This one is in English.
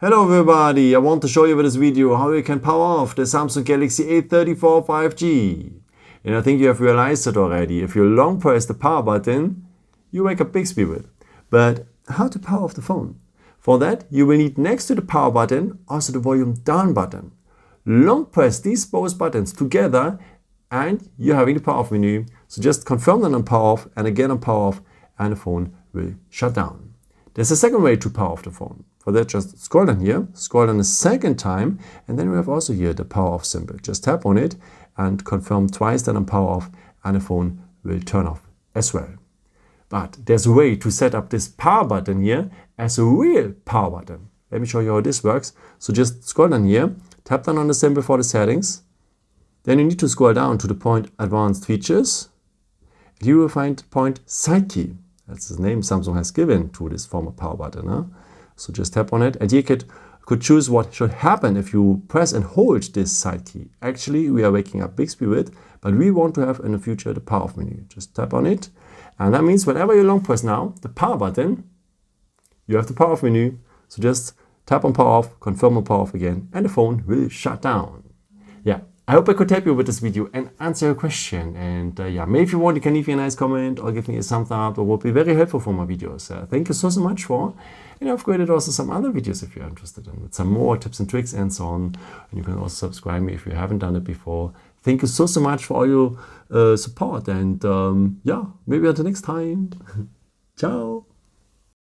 Hello everybody, I want to show you with this video how you can power off the Samsung Galaxy A34 5G. And I think you have realized it already. If you long press the power button, you wake up Bixby with. But how to power off the phone? For that, you will need next to the power button also the volume down button. Long press these both buttons together and you're having the power off menu. So just confirm them on power off and again on power off and the phone will shut down. There's a second way to power off the phone. For that, just scroll down here, scroll down a second time, and then we have also here the power off symbol. Just tap on it and confirm twice, then on power off, and the phone will turn off as well. But there's a way to set up this power button here as a real power button. Let me show you how this works. So just scroll down here, tap down on the symbol for the settings. Then you need to scroll down to the point Advanced Features. And you will find point Side Key. That's the name Samsung has given to this former power button. Huh? So just tap on it and you could choose what should happen if you press and hold this side key. Actually, we are waking up Bixby with, but we want to have in the future the power off menu. Just tap on it. And that means whenever you long press now, the power button, you have the power off menu. So just tap on power off, confirm on power off again, and the phone will shut down. Yeah. I hope I could help you with this video and answer your question. And yeah, maybe if you want, you can leave me a nice comment or give me a thumbs up. It would be very helpful for my videos. Thank you so much for. And I've created also some other videos if you're interested in with some more tips and tricks and so on. And you can also subscribe me if you haven't done it before. Thank you so much for all your support. And yeah, maybe until next time. Ciao.